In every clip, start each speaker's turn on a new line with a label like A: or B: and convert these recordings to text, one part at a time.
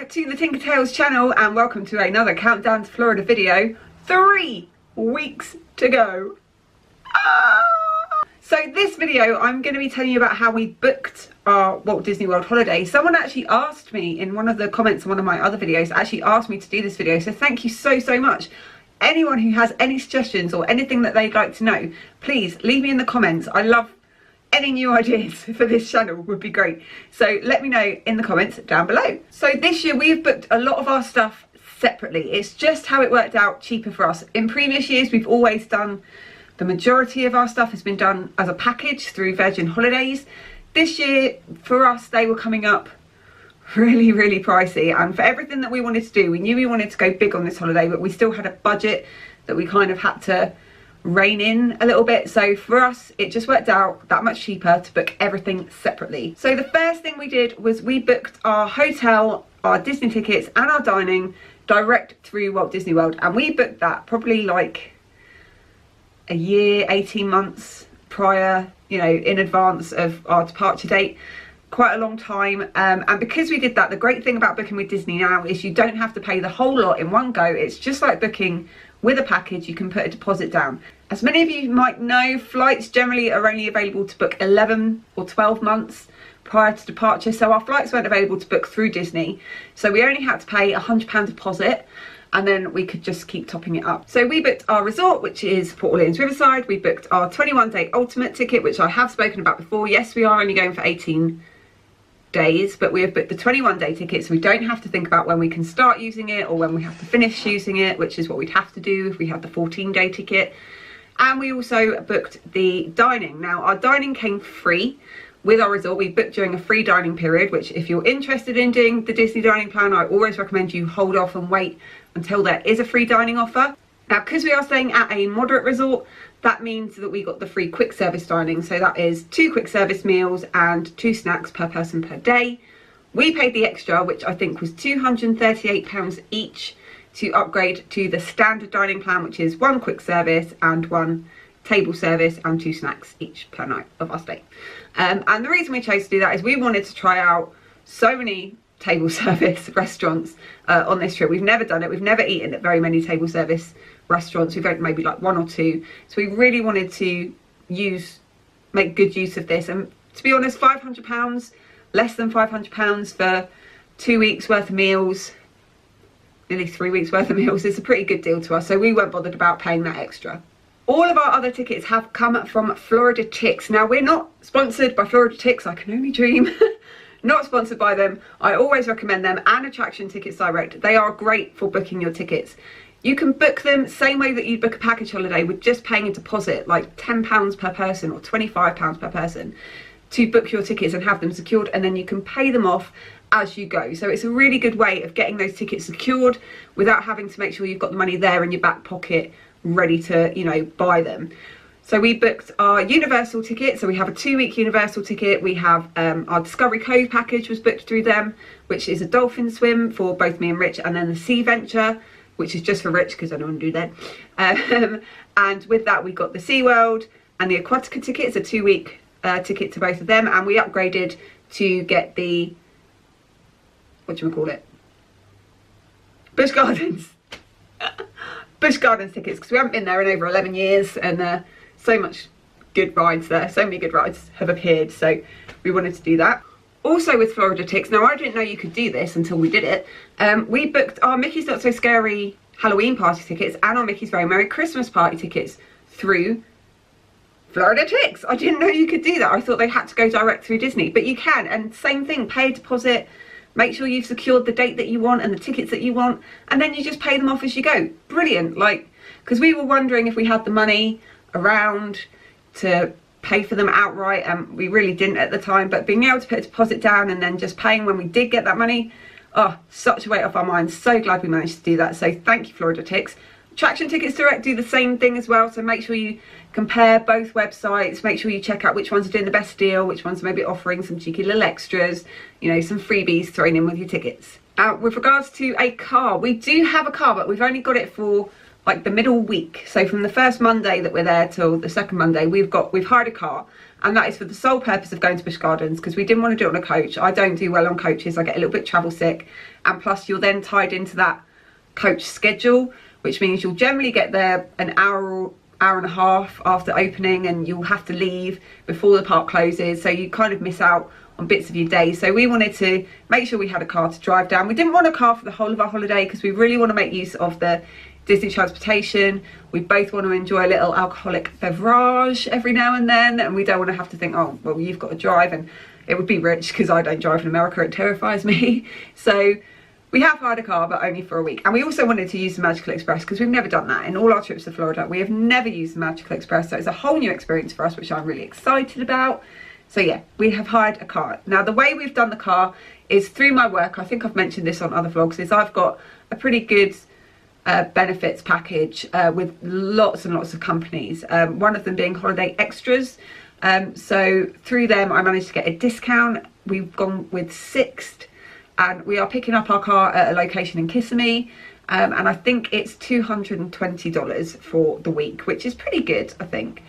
A: To the Tinker Tales channel, and welcome to another countdown to Florida video. 3 weeks to go. So this video I'm going to be telling you about how we booked our Walt Disney World holiday. Someone actually asked me in one of the comments on one of my other videos, actually asked me to do this video, so thank you so much. Anyone who has any suggestions or anything that they'd like to know, please leave me in the comments. I love any new ideas for this channel, would be great. So let me know in the comments down below. So this year we've booked a lot of our stuff separately. It's just how it worked out cheaper for us. In previous years we've always done, the majority of our stuff has been done as a package through Virgin Holidays. This year for us they were coming up really pricey, and for everything that we wanted to do, we knew we wanted to go big on this holiday, but we still had a budget that we kind of had to rein in a little bit. So for us it just worked out that much cheaper to book everything separately. So the first thing we did was we booked our hotel, our Disney tickets and our dining direct through Walt Disney World, and we booked that probably like a year, 18 months prior, you know, in advance of our departure date. Quite a long time, and because we did that, the great thing about booking with Disney now is you don't have to pay the whole lot in one go. It's just like booking with a package. You can put a deposit down. As many of you might know, flights generally are only available to book 11 or 12 months prior to departure, so our flights weren't available to book through Disney, so we only had to pay £100 deposit, and then we could just keep topping it up. So we booked our resort, which is Port Orleans Riverside. We booked our 21-day ultimate ticket, which I have spoken about before. Yes, we are only going for 18 days, but we have booked the 21-day ticket, so we don't have to think about when we can start using it or when we have to finish using it, which is what we'd have to do if we had the 14-day ticket. And we also booked the dining. Now our dining came free with our resort. We booked during a free dining period, which if you're interested in doing the Disney dining plan, I always recommend you hold off and wait until there is a free dining offer. Now because we are staying at a moderate resort, that means that we got the free quick service dining, so that is 2 quick service meals and 2 snacks per person per day. We paid the extra, which I think was £238 each, to upgrade to the standard dining plan, which is 1 quick service and 1 table service and 2 snacks each per night of our stay. And the reason we chose to do that is we wanted to try out so many table service restaurants on this trip. We've never done it. We've never eaten at very many table service restaurants. We've had maybe like 1 or 2. So we really wanted to make good use of this. And to be honest, £500, less than £500 for 2 weeks worth of meals, nearly 3 weeks worth of meals, is a pretty good deal to us. So we weren't bothered about paying that extra. All of our other tickets have come from Floriditix. Now we're not sponsored by Floriditix, I can only dream. Not sponsored by them. I always recommend them, and Attraction Tickets Direct. They are great for booking your tickets. You can book them same way that you'd book a package holiday, with just paying a deposit like £10 per person or £25 per person to book your tickets and have them secured, and then you can pay them off as you go. So it's a really good way of getting those tickets secured without having to make sure you've got the money there in your back pocket ready to, you know, buy them. So we booked our Universal ticket, so we have a 2-week Universal ticket. We have our Discovery Cove package was booked through them, which is a dolphin swim for both me and Rich, and then the Sea Venture, which is just for Rich because I don't want to do that. And with that we got the SeaWorld and the Aquatica ticket. It's a 2-week ticket to both of them, and we upgraded to get the, whatchamacallit, Busch Gardens. Busch Gardens tickets, because we haven't been there in over 11 years, and so much good rides there. So many good rides have appeared, so we wanted to do that. Also with Floriditix, now I didn't know you could do this until we did it, we booked our Mickey's Not So Scary Halloween party tickets and our Mickey's Very Merry Christmas party tickets through Floriditix. I didn't know you could do that. I thought they had to go direct through Disney, but you can. And same thing, pay a deposit, make sure you've secured the date that you want and the tickets that you want, and then you just pay them off as you go. Brilliant. Like, because we were wondering if we had the money around to pay for them outright, and we really didn't at the time, but being able to put a deposit down and then just paying when we did get that money, oh, such a weight off our minds. So glad we managed to do that. So thank you, Floriditix. Attraction Tickets Direct do the same thing as well, so make sure you compare both websites, make sure you check out which ones are doing the best deal, which ones are maybe offering some cheeky little extras, you know, some freebies thrown in with your tickets. With regards to a car, we do have a car, but we've only got it for like the middle week. So from the first Monday that we're there till the second Monday, we've hired a car, and that is for the sole purpose of going to Busch Gardens, because we didn't want to do it on a coach. I don't do well on coaches. I get a little bit travel sick, and plus you're then tied into that coach schedule, which means you'll generally get there an hour and a half after opening, and you'll have to leave before the park closes, so you kind of miss out on bits of your day. So we wanted to make sure we had a car to drive down. We didn't want a car for the whole of our holiday because we really want to make use of the Disney transportation. We both want to enjoy a little alcoholic beverage every now and then, and we don't want to have to think, oh well, you've got to drive, and it would be rich because I don't drive in America. It terrifies me. So we have hired a car, but only for a week. And we also wanted to use the Magical Express because we've never done that in all our trips to Florida. We have never used the Magical Express, so it's a whole new experience for us, which I'm really excited about. So yeah, we have hired a car. Now the way we've done the car is through my work. I think I've mentioned this on other vlogs, is I've got a pretty good benefits package with lots and lots of companies, one of them being Holiday Extras. So through them I managed to get a discount. We've gone with Sixt, and we are picking up our car at a location in Kissimmee, and I think it's $220 for the week, which is pretty good, I think,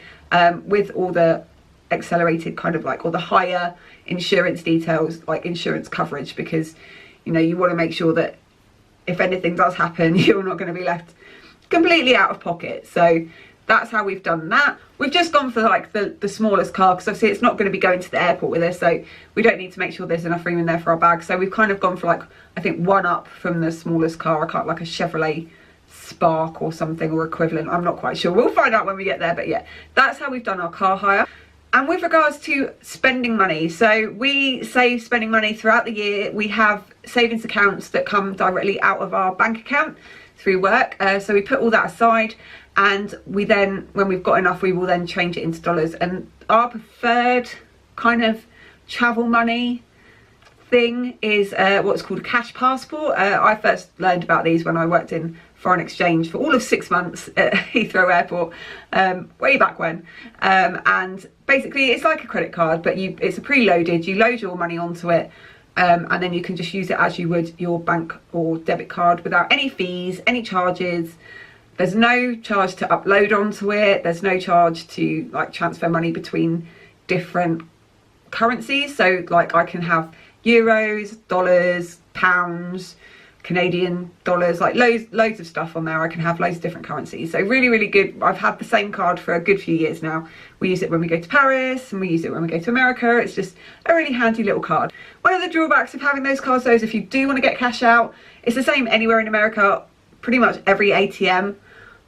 A: with all the accelerated kind of like, or the higher insurance details, like insurance coverage, because you know you want to make sure that if anything does happen, you're not going to be left completely out of pocket. So that's how we've done that. We've just gone for like the smallest car, because obviously it's not going to be going to the airport with us, so we don't need to make sure there's enough room in there for our bags. So we've kind of gone for like, I think one up from the smallest car. I can't, like a Chevrolet Spark or something, or equivalent. I'm not quite sure. We'll find out when we get there. But yeah, that's how we've done our car hire. And with regards to spending money, so we save spending money throughout the year. We have savings accounts that come directly out of our bank account through work. So we put all that aside, and we then, when we've got enough, we will then change it into dollars. And our preferred kind of travel money thing is what's called a cash passport. I first learned about these when I worked in foreign exchange for all of 6 months at Heathrow Airport, way back when. And basically it's like a credit card, but it's a preloaded, you load your money onto it, and then you can just use it as you would your bank or debit card without any fees, any charges. There's no charge to upload onto it. There's no charge to like transfer money between different currencies. So like I can have euros, dollars, pounds, Canadian dollars, like loads of stuff on there. I can have loads of different currencies. So really, really good. I've had the same card for a good few years now. We use it when we go to Paris, and we use it when we go to America. It's just a really handy little card. One of the drawbacks of having those cards though is if you do want to get cash out, it's the same anywhere in America. Pretty much every ATM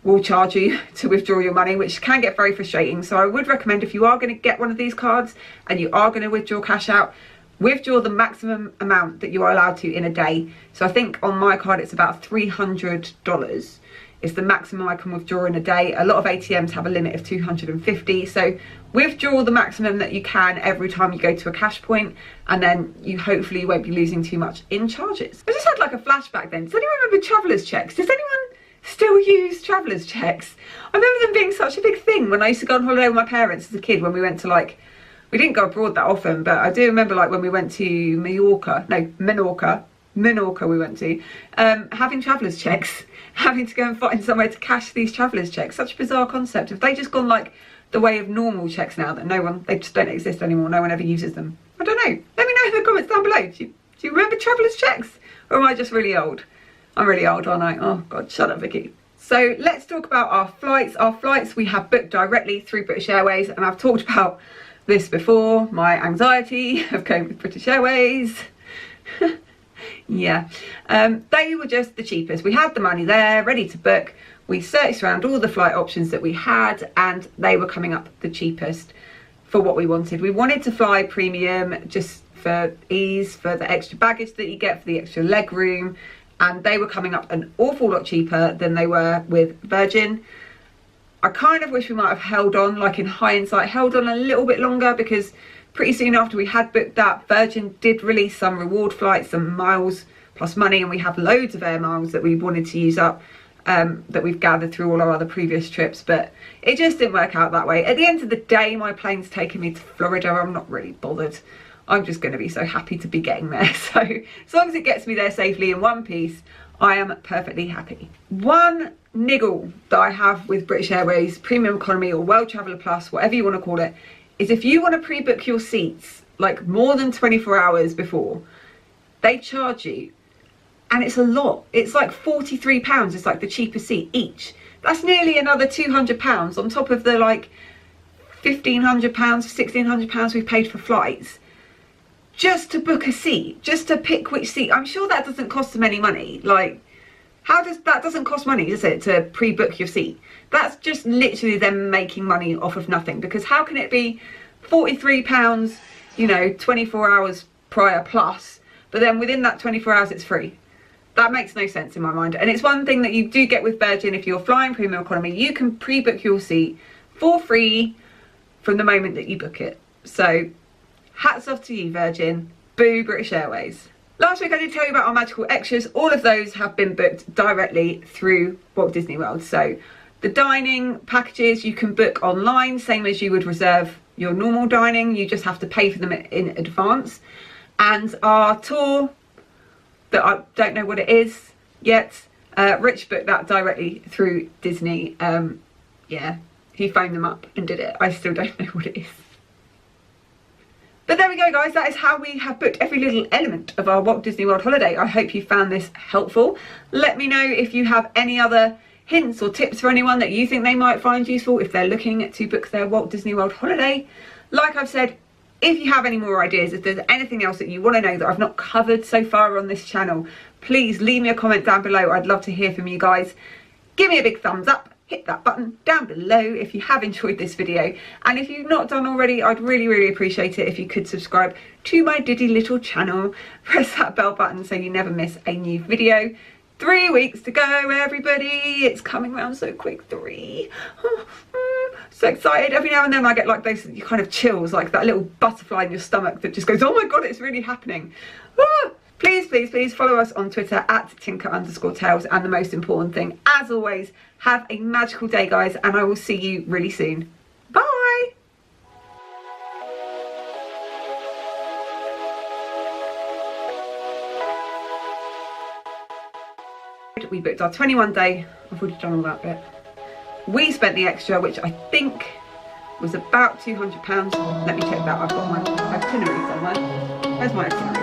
A: will charge you to withdraw your money, which can get very frustrating. So I would recommend, if you are going to get one of these cards and you are going to withdraw cash out, withdraw the maximum amount that you are allowed to in a day. So I think on my card it's about $300 is the maximum I can withdraw in a day. A lot of ATMs have a limit of 250. So withdraw the maximum that you can every time you go to a cash point, and then you hopefully won't be losing too much in charges. I just had like a flashback then. Does anyone remember traveller's checks? Does anyone still use traveller's checks? I remember them being such a big thing when I used to go on holiday with my parents as a kid, when we went to like, we didn't go abroad that often, but I do remember like when we went to Menorca we went to, having traveller's checks, having to go and find somewhere to cash these traveller's checks. Such a bizarre concept. Have they just gone like the way of normal checks now, that they just don't exist anymore, no one ever uses them? I don't know. Let me know in the comments down below. Do you remember traveller's checks? Or am I just really old? I'm really old, aren't I? Oh God, shut up, Vicky. So let's talk about our flights. Our flights we have booked directly through British Airways, and I've talked about this before, my anxiety of going with British Airways. Yeah, they were just the cheapest. We had the money there, ready to book. We searched around all the flight options that we had, and they were coming up the cheapest for what we wanted. We wanted to fly premium just for ease, for the extra baggage that you get, for the extra leg room, and they were coming up an awful lot cheaper than they were with Virgin. I kind of wish we might have held on, like in hindsight, held on a little bit longer, because pretty soon after we had booked that, Virgin did release some reward flights, some miles plus money, and we have loads of air miles that we wanted to use up, that we've gathered through all our other previous trips, but it just didn't work out that way. At the end of the day, my plane's taking me to Florida. I'm not really bothered. I'm just going to be so happy to be getting there. So as long as it gets me there safely in one piece, I am perfectly happy. One niggle that I have with British Airways, Premium Economy or World Traveller Plus, whatever you want to call it, is if you want to pre-book your seats like more than 24 hours before, they charge you. And it's a lot. It's like £43. It's like the cheapest seat each. That's nearly another £200 on top of the like £1,500, £1,600 we've paid for flights. Just to book a seat, just to pick which seat. I'm sure that doesn't cost them any money. Like, that doesn't cost money, does it, to pre-book your seat? That's just literally them making money off of nothing. Because how can it be £43, you know, 24 hours prior plus, but then within that 24 hours it's free? That makes no sense in my mind. And it's one thing that you do get with Virgin. If you're flying Premium Economy, you can pre-book your seat for free from the moment that you book it. So hats off to you, Virgin. Boo British Airways. Last week I did tell you about our magical extras. All of those have been booked directly through Walt Disney World. So the dining packages you can book online, same as you would reserve your normal dining. You just have to pay for them in advance. And our tour, that I don't know what it is yet, Rich booked that directly through Disney. Yeah, he phoned them up and did it. I still don't know what it is. But there we go, guys. That is how we have booked every little element of our Walt Disney World holiday. I hope you found this helpful. Let me know if you have any other hints or tips for anyone that you think they might find useful if they're looking to book their Walt Disney World holiday. Like I've said, if you have any more ideas, if there's anything else that you want to know that I've not covered so far on this channel, please leave me a comment down below. I'd love to hear from you guys. Give me a big thumbs up. Hit that button down below if you have enjoyed this video. And if you've not done already, I'd really appreciate it if you could subscribe to my diddy little channel. Press that bell button so you never miss a new video. 3 weeks to go, everybody. It's coming around so quick. 3. So excited. Every now and then I get like those kind of chills, like that little butterfly in your stomach that just goes, oh my god, it's really happening. Please follow us on Twitter at Tinker_Tales. And the most important thing, as always, have a magical day, guys, and I will see you really soon. Bye. We booked our 21-day. I've already done all that bit. We spent the extra, which I think was about £200. Let me check that. I've got my itinerary somewhere. Where's my itinerary?